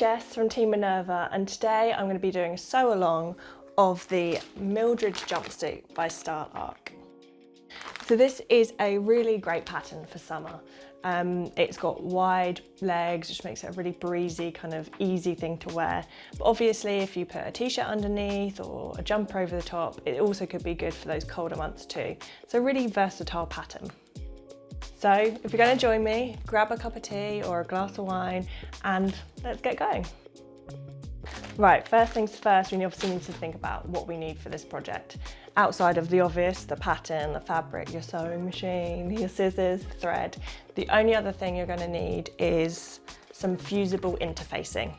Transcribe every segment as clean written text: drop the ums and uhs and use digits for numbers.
Jess from Team Minerva, and today I'm going to be doing a sew along of the Mildred Jumpsuit by Style Arc. So this is a really great pattern for summer. It's got wide legs, which makes it a really breezy, kind of easy thing to wear. But obviously if you put a t-shirt underneath or a jumper over the top, it also could be good for those colder months too. So a really versatile pattern. So if you're going to join me, grab a cup of tea or a glass of wine and let's get going. Right, first things first, we obviously need to think about what we need for this project. Outside of the obvious, the pattern, the fabric, your sewing machine, your scissors, thread, the only other thing you're going to need is some fusible interfacing.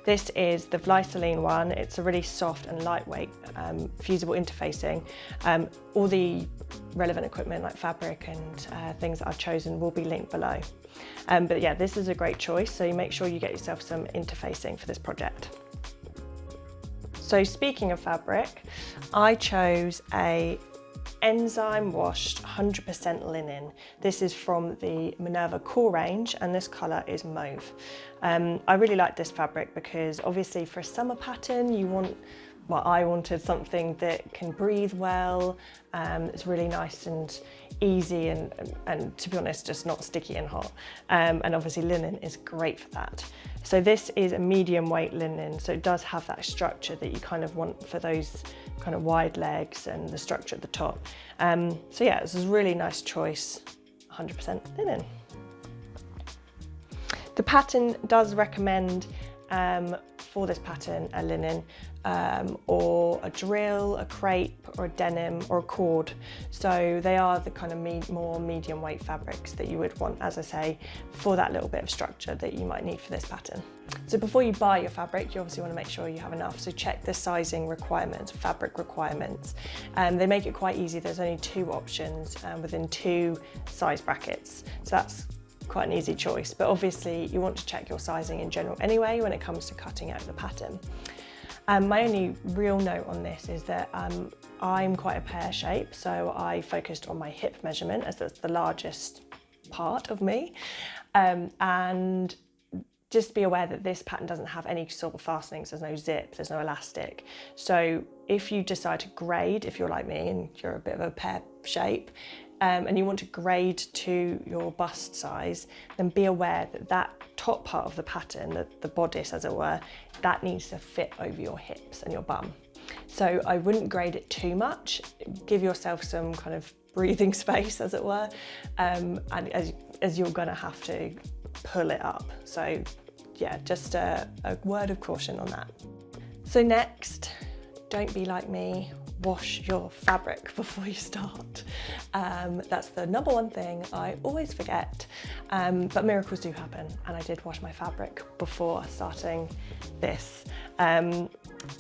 This is the Vlyceline one. It's a really soft and lightweight fusible interfacing. All the relevant equipment like fabric and things that I've chosen will be linked below. But yeah, this is a great choice, so you make sure you get yourself some interfacing for this project. So speaking of fabric, I chose a enzyme washed 100% linen. This is from the Minerva core range and this colour is mauve. I really like this fabric because obviously for a summer pattern you want, well, I wanted something that can breathe well, it's really nice and easy and to be honest just not sticky and hot, and obviously linen is great for that. So this is a medium weight linen, so it does have that structure that you kind of want for those kind of wide legs and the structure at the top. So yeah, this is a really nice choice, 100% linen. The pattern does recommend for this pattern a linen or a drill, a crepe or a denim or a cord. So they are the kind of more medium weight fabrics that you would want, as I say, for that little bit of structure that you might need for this pattern. So before you buy your fabric, you obviously want to make sure you have enough. So check the sizing requirements, fabric requirements. They make it quite easy. There's only 2 options within 2 size brackets. So that's quite an easy choice, but obviously you want to check your sizing in general anyway when it comes to cutting out the pattern. My only real note on this is that I'm quite a pear shape, so I focused on my hip measurement as that's the largest part of me, and just be aware that this pattern doesn't have any sort of fastenings, there's no zip, there's no elastic. So if you decide to grade, if you're like me and you're a bit of a pear shape, and you want to grade to your bust size, then be aware that that top part of the pattern, the bodice as it were, that needs to fit over your hips and your bum. So I wouldn't grade it too much, give yourself some kind of breathing space as it were, and as you're gonna have to pull it up. So yeah, just a word of caution on that. So next, don't be like me, wash your fabric before you start. That's the #1 thing I always forget, but miracles do happen, and I did wash my fabric before starting this.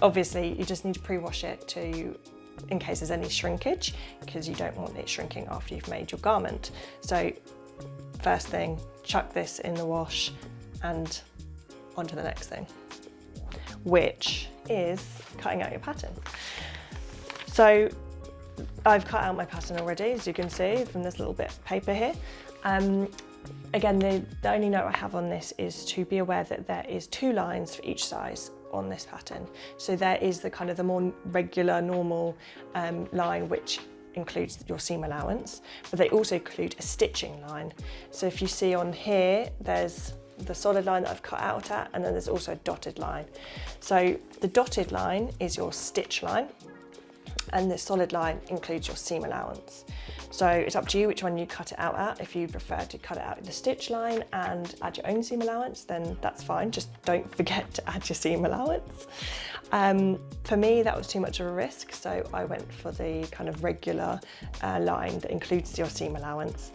Obviously you just need to pre-wash it in case there's any shrinkage, because you don't want it shrinking after you've made your garment. So first thing, chuck this in the wash and on to the next thing, which is cutting out your pattern. So I've cut out my pattern already, as you can see from this little bit of paper here. Again, the only note I have on this is to be aware that there is 2 lines for each size on this pattern. So there is the kind of the more regular, normal line, which includes your seam allowance, but they also include a stitching line. So if you see on here, there's the solid line that I've cut out at, and then there's also a dotted line. So the dotted line is your stitch line, and the solid line includes your seam allowance. So it's up to you which one you cut it out at. If you prefer to cut it out in the stitch line and add your own seam allowance, then that's fine. Just don't forget to add your seam allowance. For me, that was too much of a risk, so I went for the kind of regular line that includes your seam allowance.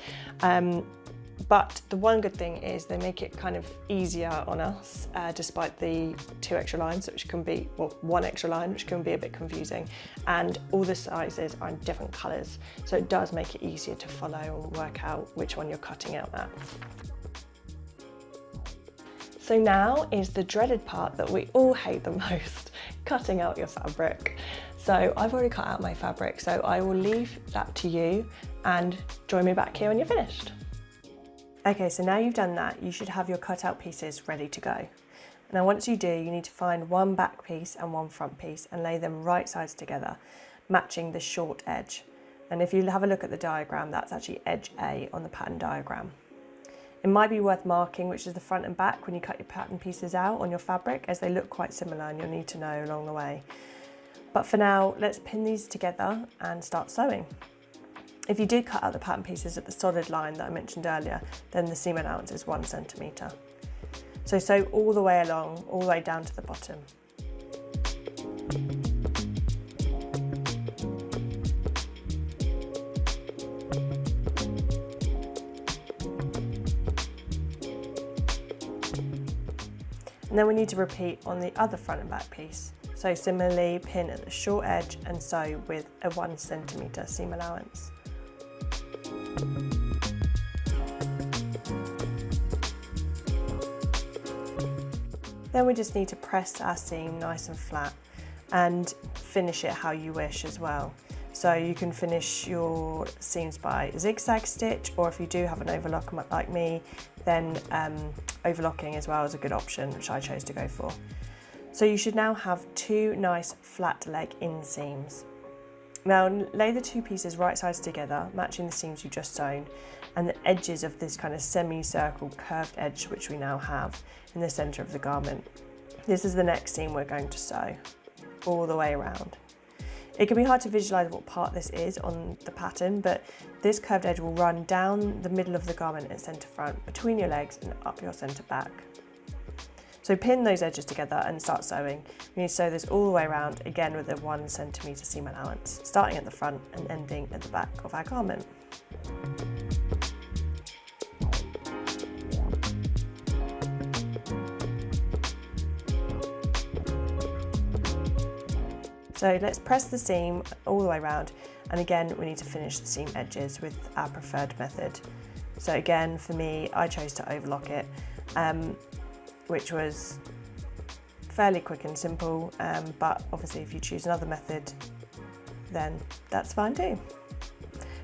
But the one good thing is they make it kind of easier on us, despite the 2 extra lines, which can be, well, 1 extra line, which can be a bit confusing. And all the sizes are in different colours, so it does make it easier to follow and work out which one you're cutting out at. So now is the dreaded part that we all hate the most, cutting out your fabric. So I've already cut out my fabric, so I will leave that to you and join me back here when you're finished. Okay, so now you've done that, you should have your cut out pieces ready to go. Now once you do, you need to find one back piece and one front piece and lay them right sides together, matching the short edge. And if you have a look at the diagram, that's actually edge A on the pattern diagram. It might be worth marking which is the front and back when you cut your pattern pieces out on your fabric, as they look quite similar and you'll need to know along the way. But for now, let's pin these together and start sewing. If you do cut out the pattern pieces at the solid line that I mentioned earlier, then the seam allowance is 1 centimetre. So sew all the way along, all the way down to the bottom. And then we need to repeat on the other front and back piece. So similarly, pin at the short edge and sew with a 1 centimetre seam allowance. Then we just need to press our seam nice and flat and finish it how you wish as well. So you can finish your seams by zigzag stitch, or if you do have an overlock like me, then overlocking as well is a good option, which I chose to go for. So you should now have 2 nice flat leg inseams. Now lay the 2 pieces right sides together, matching the seams you just sewn, and the edges of this kind of semi-circle curved edge which we now have in the centre of the garment. This is the next seam we're going to sew all the way around. It can be hard to visualise what part this is on the pattern, but this curved edge will run down the middle of the garment and centre front, between your legs and up your centre back. So pin those edges together and start sewing. We need to sew this all the way around, again with a 1 centimetre seam allowance, starting at the front and ending at the back of our garment. So let's press the seam all the way around, and again we need to finish the seam edges with our preferred method. So again, for me, I chose to overlock it, which was fairly quick and simple, but obviously if you choose another method, then that's fine too.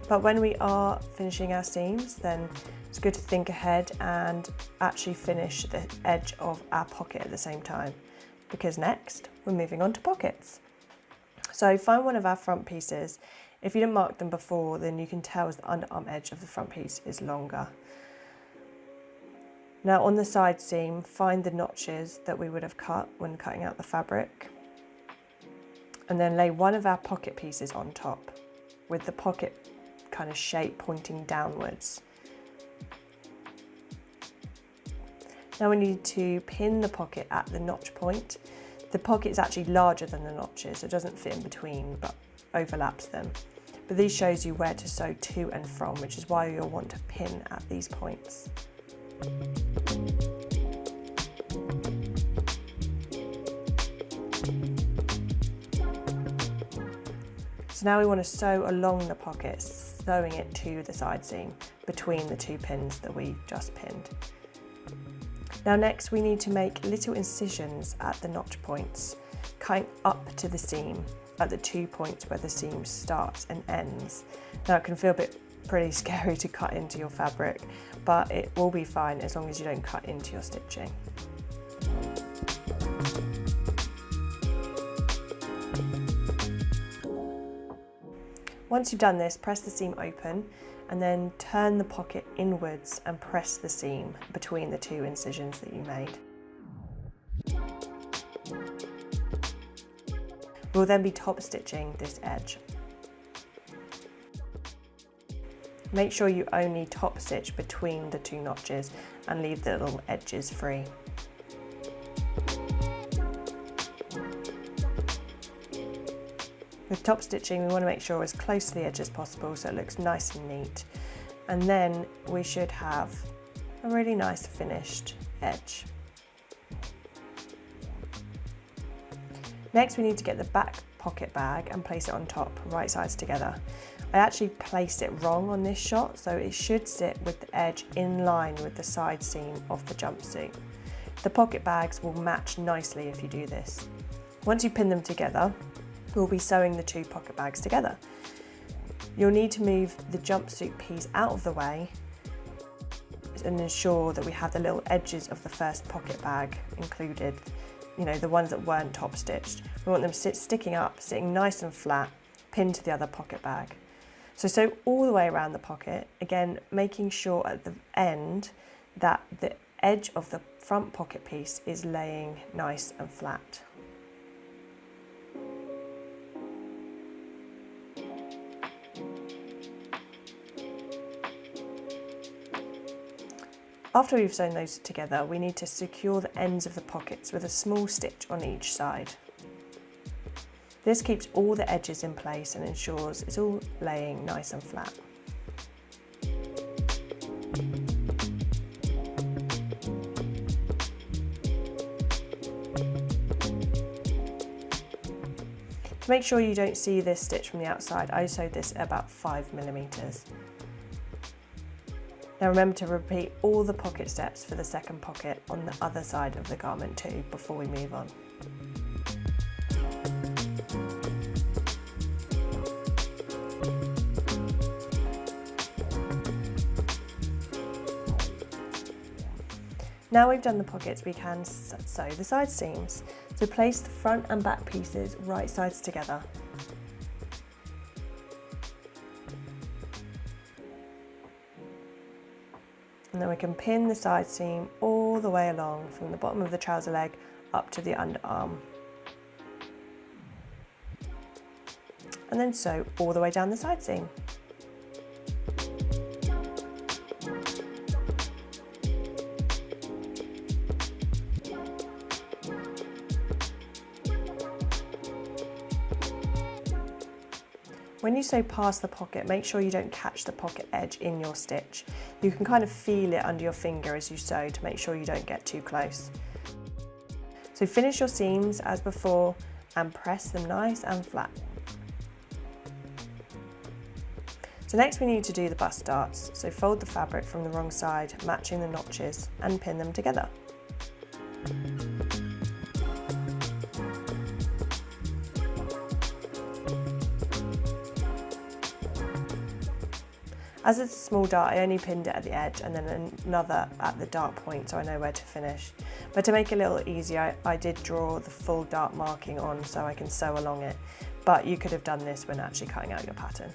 But when we are finishing our seams, then it's good to think ahead and actually finish the edge of our pocket at the same time, because next we're moving on to pockets. So find one of our front pieces. If you didn't mark them before, then you can tell as the underarm edge of the front piece is longer. Now on the side seam, find the notches that we would have cut when cutting out the fabric, and then lay one of our pocket pieces on top with the pocket kind of shape pointing downwards. Now we need to pin the pocket at the notch point. The pocket is actually larger than the notches, so it doesn't fit in between but overlaps them. But these shows you where to sew to and from, which is why you'll want to pin at these points. So now we want to sew along the pocket, sewing it to the side seam between the 2 pins that we just pinned. Now next we need to make little incisions at the notch points, cutting up to the seam at the 2 points where the seam starts and ends. Now it can feel pretty scary to cut into your fabric, but it will be fine as long as you don't cut into your stitching. Once you've done this, press the seam open and then turn the pocket inwards and press the seam between the 2 incisions that you made. We'll then be top stitching this edge. Make sure you only top stitch between the 2 notches and leave the little edges free. With top stitching, we want to make sure as close to the edge as possible so it looks nice and neat. And then we should have a really nice finished edge. Next, we need to get the back pocket bag and place it on top, right sides together. I actually placed it wrong on this shot, so it should sit with the edge in line with the side seam of the jumpsuit. The pocket bags will match nicely if you do this. Once you pin them together, we'll be sewing the 2 pocket bags together. You'll need to move the jumpsuit piece out of the way and ensure that we have the little edges of the first pocket bag included, you know, the ones that weren't top stitched. We want them sticking up, sitting nice and flat, pinned to the other pocket bag. So sew all the way around the pocket, again making sure at the end that the edge of the front pocket piece is laying nice and flat. After we've sewn those together, we need to secure the ends of the pockets with a small stitch on each side. This keeps all the edges in place and ensures it's all laying nice and flat. To make sure you don't see this stitch from the outside, I sewed this at about 5mm. Now remember to repeat all the pocket steps for the second pocket on the other side of the garment too before we move on. Now we've done the pockets, we can sew the side seams. So place the front and back pieces right sides together. And then we can pin the side seam all the way along from the bottom of the trouser leg up to the underarm. And then sew all the way down the side seam. When you sew past the pocket, make sure you don't catch the pocket edge in your stitch. You can kind of feel it under your finger as you sew to make sure you don't get too close. So finish your seams as before and press them nice and flat. So next we need to do the bust darts. So fold the fabric from the wrong side, matching the notches, and pin them together. As it's a small dart, I only pinned it at the edge and then another at the dart point so I know where to finish. But to make it a little easier, I did draw the full dart marking on so I can sew along it. But you could have done this when actually cutting out your pattern.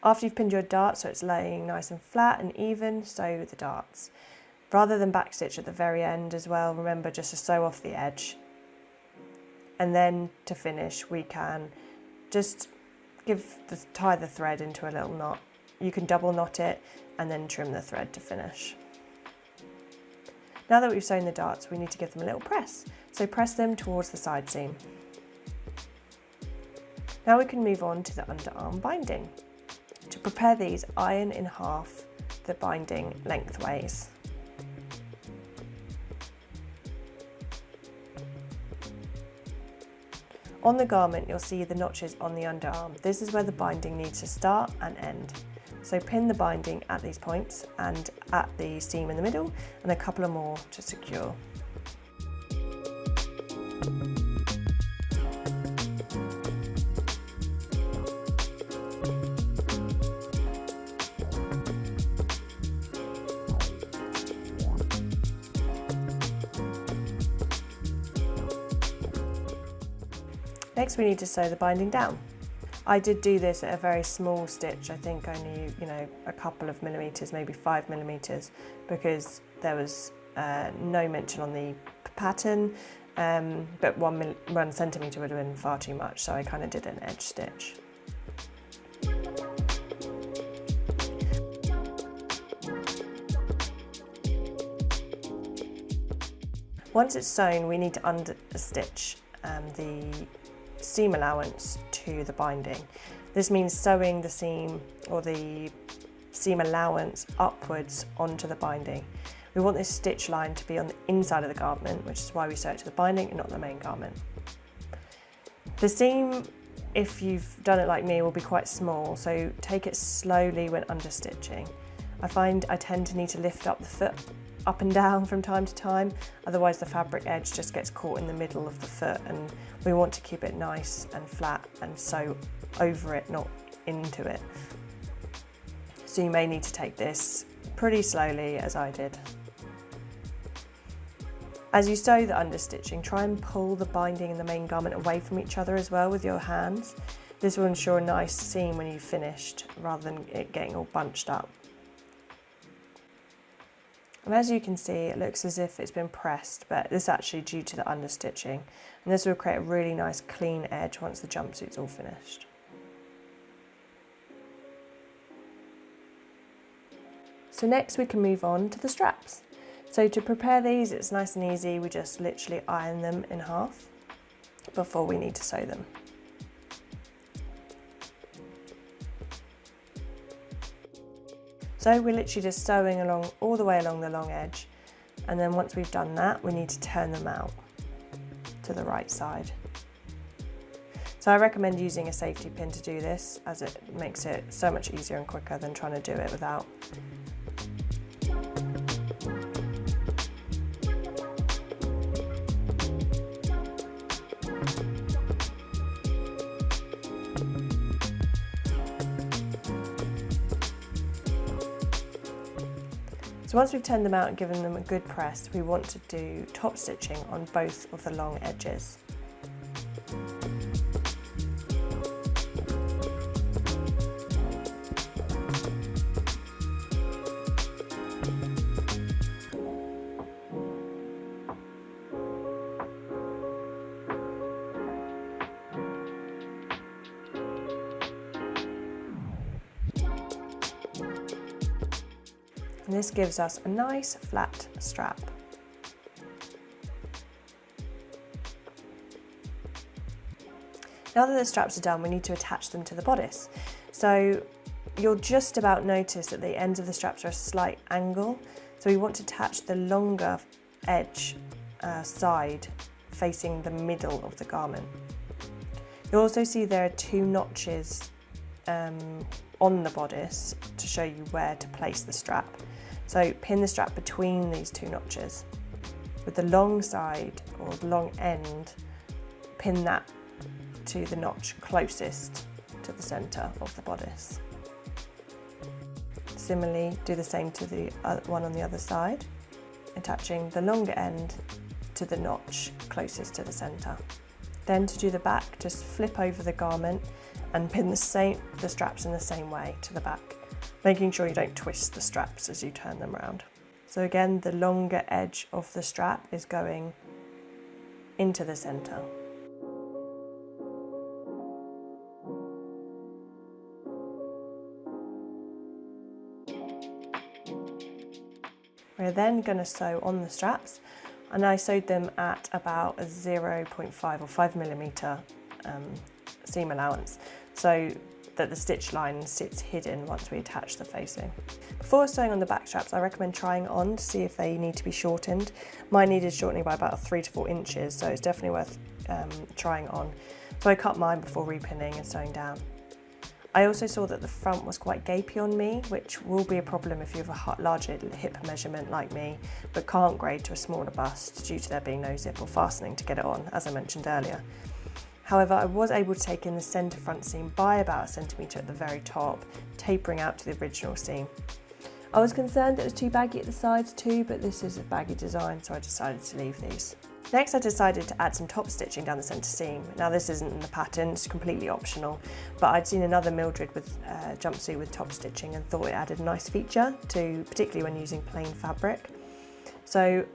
After you've pinned your dart so it's laying nice and flat and even, sew the darts. Rather than backstitch at the very end as well, remember just to sew off the edge. And then to finish, we can just tie the thread into a little knot. You can double knot it and then trim the thread to finish. Now that we've sewn the darts, we need to give them a little press. So press them towards the side seam. Now we can move on to the underarm binding. To prepare these, iron in half the binding lengthways. On the garment, you'll see the notches on the underarm. This is where the binding needs to start and end. So pin the binding at these points and at the seam in the middle, and a couple of more to secure. Next we need to sew the binding down. I did do this at a very small stitch, I think only, a couple of millimeters, maybe 5mm, because there was no mention on the pattern, but 1 centimetre would have been far too much, so I kind of did an edge stitch. Once it's sewn, we need to understitch the seam allowance to the binding. This means sewing the seam or the seam allowance upwards onto the binding. We want this stitch line to be on the inside of the garment, which is why we sew it to the binding and not the main garment. The seam, if you've done it like me, will be quite small, so take it slowly when understitching. I find I tend to need to lift up the foot up and down from time to time, otherwise the fabric edge just gets caught in the middle of the foot, and we want to keep it nice and flat and sew over it, not into it. so you may need to take this pretty slowly, as I did. As you sew the understitching, try and pull the binding and the main garment away from each other as well with your hands. This will ensure a nice seam when you've finished, rather than it getting all bunched up. And as you can see, it looks as if it's been pressed, but this is actually due to the understitching. And this will create a really nice clean edge once the jumpsuit's all finished. So next we can move on to the straps. So to prepare these, it's nice and easy. We just literally iron them in half before we need to sew them. So we're literally just sewing along all the way along the long edge, and then once we've done that, we need to turn them out to the right side. So I recommend using a safety pin to do this, as it makes it so much easier and quicker than trying to do it without. So once we've turned them out and given them a good press, we want to do top stitching on both of the long edges. And this gives us a nice flat strap. Now that the straps are done, we need to attach them to the bodice. So you'll just about notice that the ends of the straps are a slight angle. So we want to attach the longer edge side facing the middle of the garment. You'll also see there are 2 notches on the bodice to show you where to place the strap. So pin the strap between these 2 notches. With the long side, or the long end, pin that to the notch closest to the centre of the bodice. Similarly, do the same to the one on the other side, attaching the longer end to the notch closest to the centre. Then to do the back, just flip over the garment and pin the straps in the same way to the back, making sure you don't twist the straps as you turn them around. So again, the longer edge of the strap is going into the centre. We're then going to sew on the straps, and I sewed them at about a 0.5 or 5mm seam allowance, so that the stitch line sits hidden once we attach the facing. Before sewing on the back straps, I recommend trying on to see if they need to be shortened. Mine needed shortening by about 3 to 4 inches, so it's definitely worth trying on. So I cut mine before repinning and sewing down. I also saw that the front was quite gapey on me, which will be a problem if you have a larger hip measurement like me, but can't grade to a smaller bust due to there being no zip or fastening to get it on, as I mentioned earlier. However, I was able to take in the centre front seam by about 1 centimetre at the very top, tapering out to the original seam. I was concerned it was too baggy at the sides too, but this is a baggy design, so I decided to leave these. Next, I decided to add some top stitching down the centre seam. Now this isn't in the pattern, it's completely optional, but I'd seen another Mildred with jumpsuit with top stitching and thought it added a nice feature to, particularly when using plain fabric. So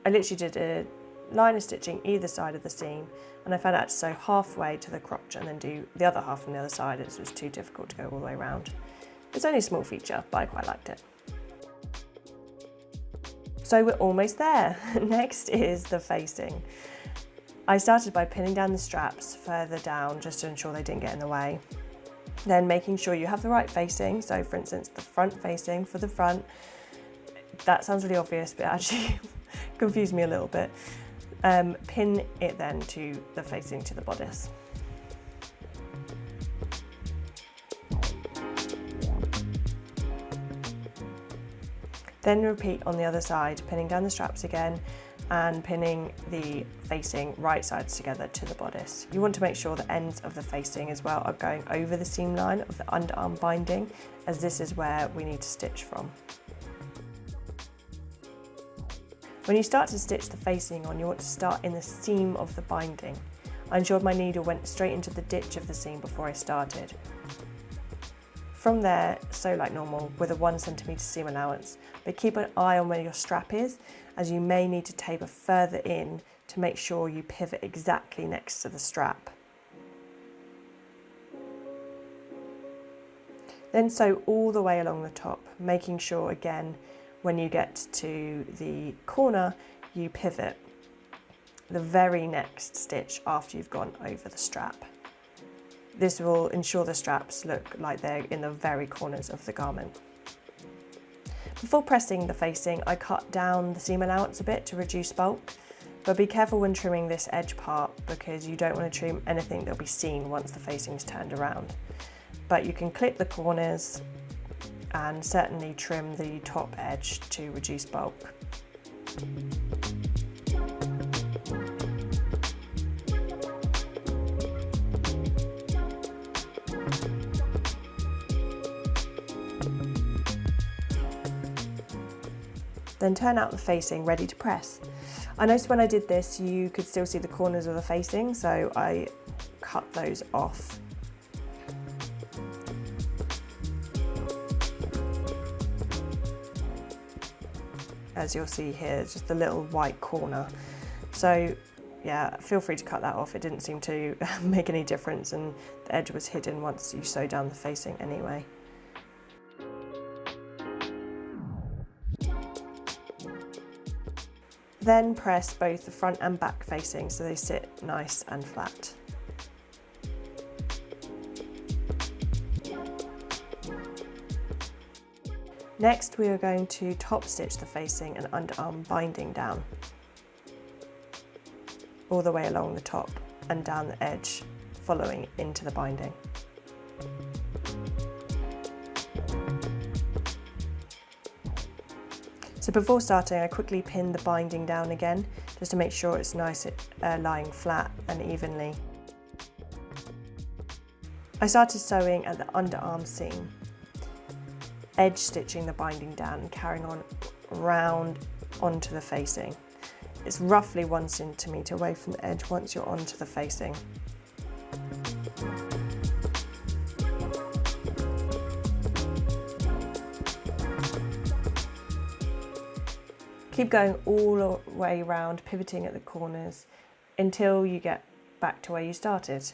I literally did a line of stitching either side of the seam, and I found out to sew halfway to the crotch and then do the other half on the other side. It was too difficult to go all the way around. It's only a small feature, but I quite liked it. So we're almost there. Next is the facing. I started by pinning down the straps further down just to ensure they didn't get in the way. Then making sure you have the right facing. So for instance, the front facing for the front. That sounds really obvious, but it actually confused me a little bit. Pin it then to the facing to the bodice. Then repeat on the other side, pinning down the straps again, and pinning the facing right sides together to the bodice. You want to make sure the ends of the facing as well are going over the seam line of the underarm binding, as this is where we need to stitch from. When you start to stitch the facing on, you want to start in the seam of the binding. I ensured my needle went straight into the ditch of the seam before I started. From there, sew like normal with a 1 cm seam allowance, but keep an eye on where your strap is, as you may need to taper further in to make sure you pivot exactly next to the strap. Then sew all the way along the top, making sure again when you get to the corner you pivot the very next stitch after you've gone over the strap. This will ensure the straps look like they're in the very corners of the garment. Before pressing the facing, I cut down the seam allowance a bit to reduce bulk, but be careful when trimming this edge part because you don't want to trim anything that'll be seen once the facing is turned around. But you can clip the corners and certainly trim the top edge to reduce bulk. Then turn out the facing ready to press. I noticed when I did this you could still see the corners of the facing, so I cut those off. As you'll see here, it's just a little white corner. So yeah, feel free to cut that off. It didn't seem to make any difference and the edge was hidden once you sew down the facing anyway. Then press both the front and back facing so they sit nice and flat. Next we are going to top stitch the facing and underarm binding down, all the way along the top and down the edge, following into the binding. So before starting, I quickly pinned the binding down again, just to make sure it's nice lying flat and evenly. I started sewing at the underarm seam, edge stitching the binding down and carrying on round onto the facing. It's roughly 1 cm away from the edge once you're onto the facing. Keep going all the way around, pivoting at the corners until you get back to where you started.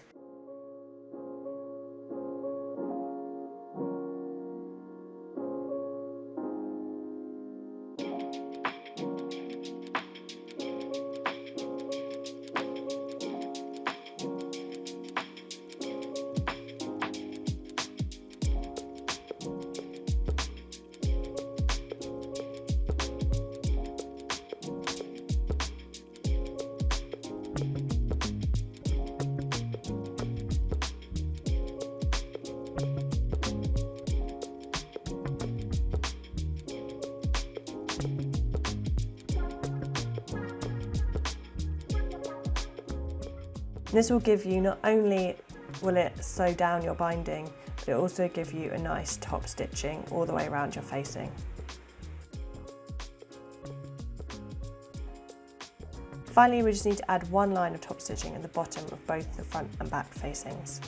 This will give you, not only will it sew down your binding, but it will also give you a nice top stitching all the way around your facing. Finally, we just need to add 1 line of top stitching at the bottom of both the front and back facings.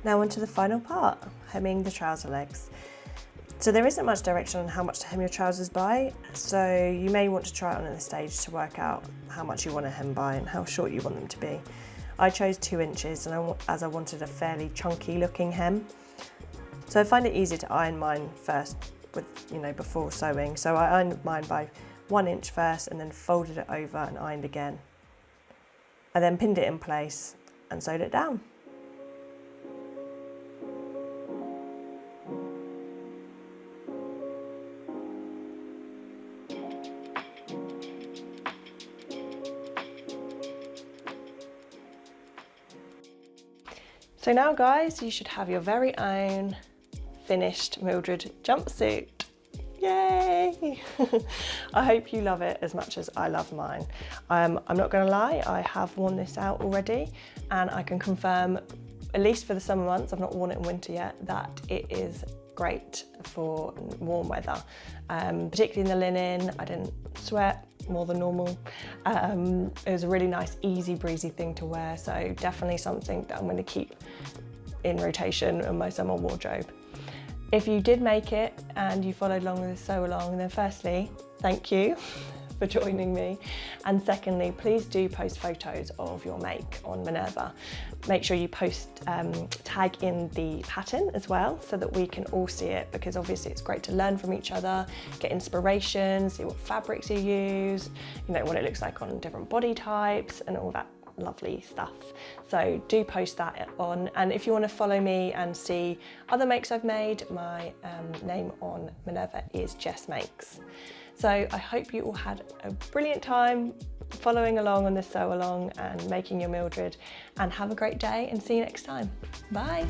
Now onto the final part, hemming the trouser legs. So there isn't much direction on how much to hem your trousers by, so you may want to try it on at the stage to work out how much you want to hem by and how short you want them to be. I chose 2 inches as I wanted a fairly chunky looking hem. So I find it easier to iron mine first before sewing. So I ironed mine by 1 inch first and then folded it over and ironed again. I then pinned it in place and sewed it down. So now guys, you should have your very own finished Mildred jumpsuit. Yay! I hope you love it as much as I love mine. I'm not gonna lie, I have worn this out already and I can confirm, at least for the summer months, I've not worn it in winter yet, that it is great for warm weather. Particularly in the linen, I didn't sweat more than normal. It was a really nice, easy breezy thing to wear, so definitely something that I'm going to keep in rotation in my summer wardrobe. If you did make it and you followed along with the sew along, then firstly, thank you for joining me, and secondly, please do post photos of your make on Minerva. Make sure you tag in the pattern as well so that we can all see it, because obviously it's great to learn from each other, get inspiration, see what fabrics you use, what it looks like on different body types and all that lovely stuff. So do post that on, and if you want to follow me and see other makes I've made, my name on Minerva is Jess Makes. So I hope you all had a brilliant time following along on this sew along and making your Mildred, and have a great day and see you next time. Bye.